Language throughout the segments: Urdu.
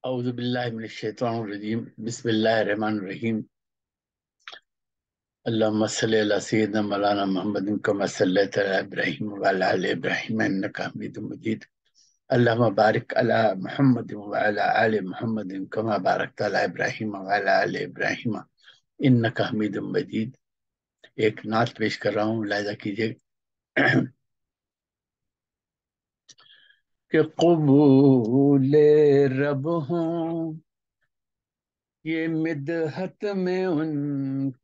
أعوذ بالله من الشيطان الرجيم بسم الله الرحمن الرحيم اللهم صل على سيدنا مولانا محمد كما صليت على إبراهيم وعلى آل إبراهيم إنك حميد مجيد. اللهم بارك على محمد وعلى آل محمد كما باركت على إبراهيم وعلى آل إبراهيم إنك حميد مجيد. ایک نعت پیش کر رہا ہوں، لہذا کیجیے کہ قبول رب ہوں یہ مدحت میں ان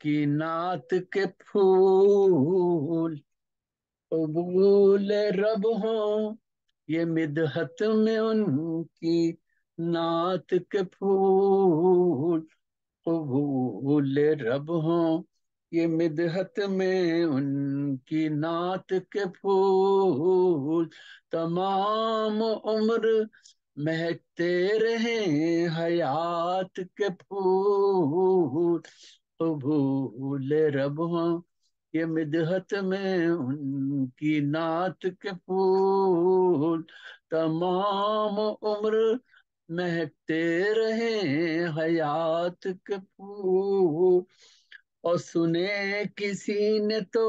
کی نعت کے پھول، قبول رب ہوں یہ مدحت میں ان کی نعت کے پھول، قبول رب ہوں یہ مدحت میں ان کی نعت کے پھول، تمام عمر مہکتے رہیں حیات کے پھول، قبول رب ہوں یہ مدحت میں ان کی نعت کے پھول، تمام عمر مہکتے رہیں حیات کے پھول، اور سنے کسی نے تو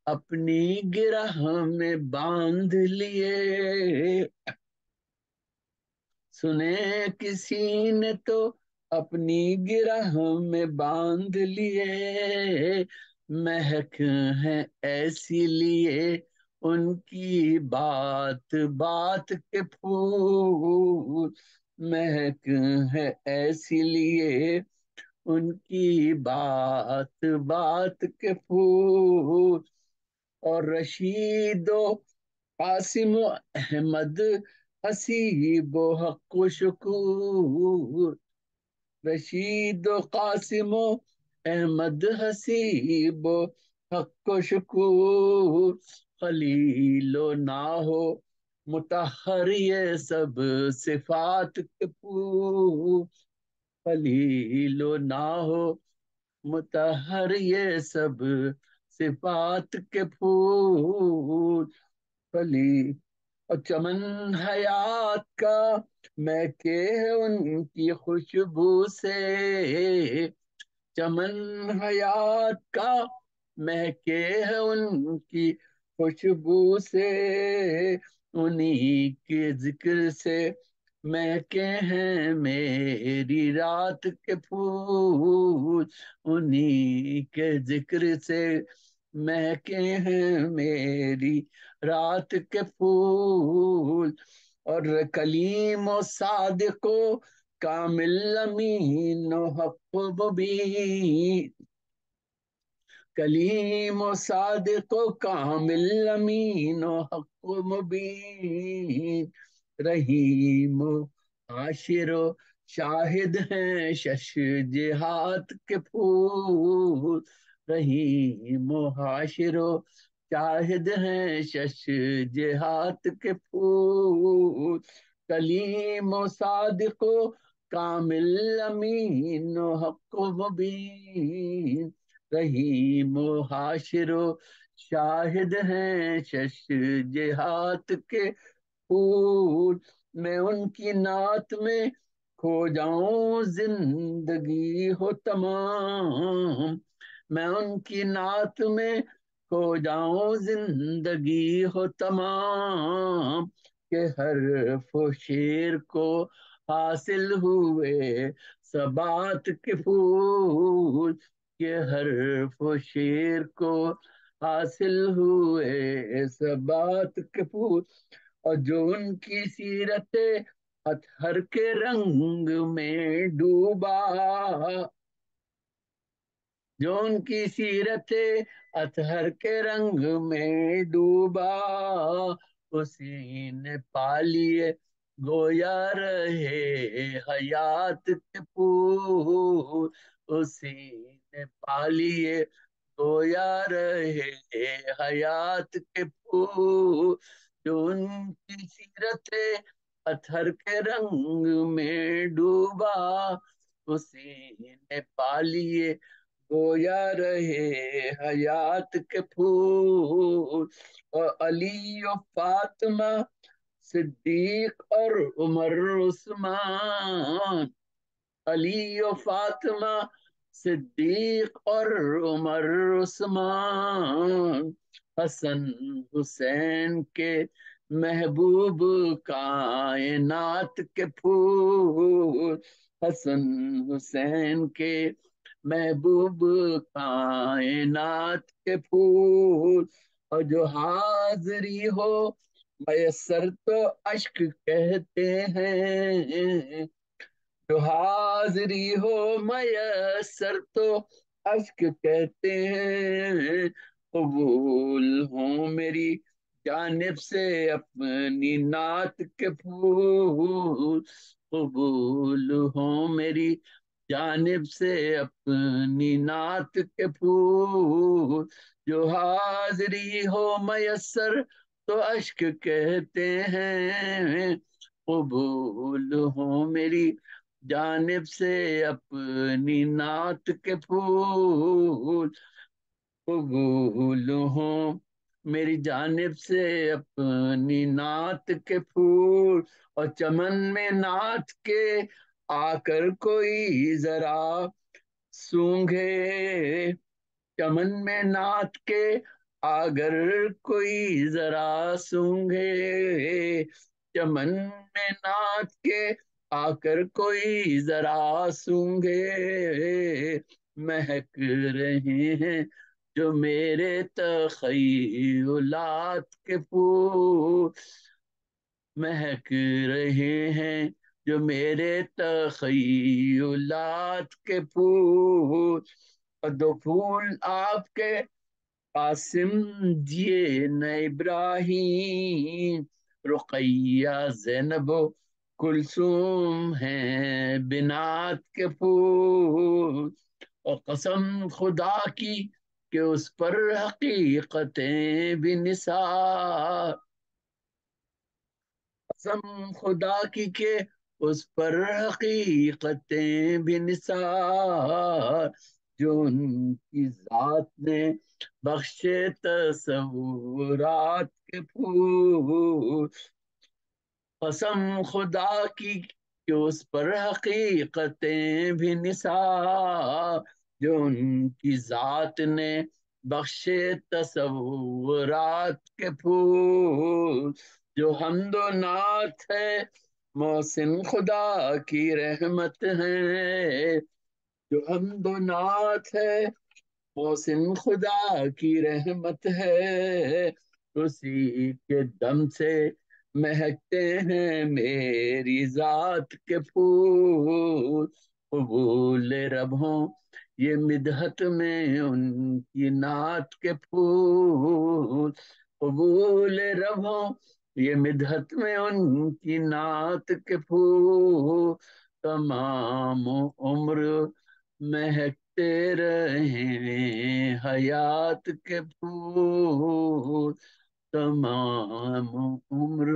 اپنی گرہ میں باندھ لیے، سنے کسی نے تو اپنی گرہ میں باندھ لیے، مہک ہیں ایسی لیے ان کی بات بات کے پھول، مہک ہے ایسی لیے ان کی بات بات کے پھول، اور رشید و قاسم و احمد حسیب و حق و شکور، رشید و قاسم و احمد حسیب و حق و شکور، خلیل و ناہو مطہر یہ سب صفات کے پھول، خلیل و ناہو مطہر یہ سب صفات کے پھول، خلیل اور چمن حیات کا مہکے ہے ان کی خوشبو سے، چمن حیات کا مہکے ہے ان کی خوشبو سے، انہی کے ذکر سے مہکے ہیں میری رات کے پھول، انہی کے ذکر سے مہکے ہیں میری رات کے پھول، اور کلیم و صادق و کامل امین و حق و مبین، کلیم و صادق و کامل امین و حق و مبین، رحیم و عاشر و شاہد ہیں شش جہات کے پھول، رحیم و عاشر و شاہد ہیں شش جہات کے پھول، کلیم و صادق و کامل امین و حق و مبین، رحیم و حاشر و شاہد ہیں شش جہات کے پھول، میں ان کی نعت میں کھو جاؤں زندگی ہو تمام، میں ان کی نعت میں کھو جاؤں زندگی ہو تمام، کہ حرف و شعر کو حاصل ہوئے ثبات کے پھول، کہ حرف و شعر کو حاصل ہوئے ثبات کے پھول، اور جو ان کی سیرت اطہر کے رنگ میں ڈوبا، جو ان کی سیرت اطہر کے رنگ میں ڈوبا، اسی نے پا لیے گویا رہے حیات کے پھول، اسی نے پا لیے گویا رہے حیات کے پھول، جو ان کی سیرت اطہر کے رنگ میں ڈوبا، اسی نے پا لیے گویا رہے حیات کے پھول، اور علی و فاطمہ صدیق اور عمر عثمان، علی و فاطمہ، صدیق اور عمر عثمان، حسن حسین کے محبوب کائنات کے پھول، حسن حسین کے محبوب کائنات کے پھول، اور جو حاضری ہو میسر تو اشک کہتے ہیں، جو حاضری ہو میسر تو اشک کہتے ہیں، قبول ہوں میری جانب سے اپنی نعت کے پھول، قبول ہوں میری جانب سے اپنی نعت کے پھول، جو حاضری ہو میسر تو اشک کہتے ہیں، قبول ہوں میری جانب سے اپنی نعت کے پھول، قبول ہوں میری جانب سے اپنی نعت کے پھول، اور چمن میں نعت کے آ کر کوئی ذرا سونگھے، چمن میں نعت کے اگر کوئی ذرا سونگھے، چمن میں نعت کے آ کر کوئی ذرا سونگھے، مہک رہے ہیں جو میرے تخیلات کے پھول، مہک رہے ہیں جو میرے تخیلات کے پھول، اور دو پھول آپ کے قاسم دیے نہ ابراہیم، رقیہ زینب و کلثوم ہیں بنات کے پھول، اور قسم خدا کی کہ اس پر حقیقتیں بھی نثار، قسم خدا کی کہ اس پر حقیقتیں بھی نثار، جو ان کی ذات نے بخشے تصورات کے پھول، قسم خدا کی کہ اس پر حقیقتیں بھی نثار، جو ان کی ذات نے بخشے تصورات کے پھول، جو حمد و نعت ہے محسن خدا کی رحمت ہے، جو حمد و نعت ہے محسن خدا کی رحمت ہے، اسی کے دم سے مہکتے ہیں میری ذات کے پھول، قبول رب ہوں یہ مدحت میں ان کی نعت کے پھول، قبول رب ہوں یہ مدحت میں ان کی نعت کے پھول، تمام عمر مہکتے رہیں حیات کے پھول، تمام عمر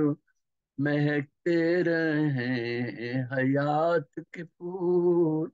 مہکتے رہیں حیات کے پھول۔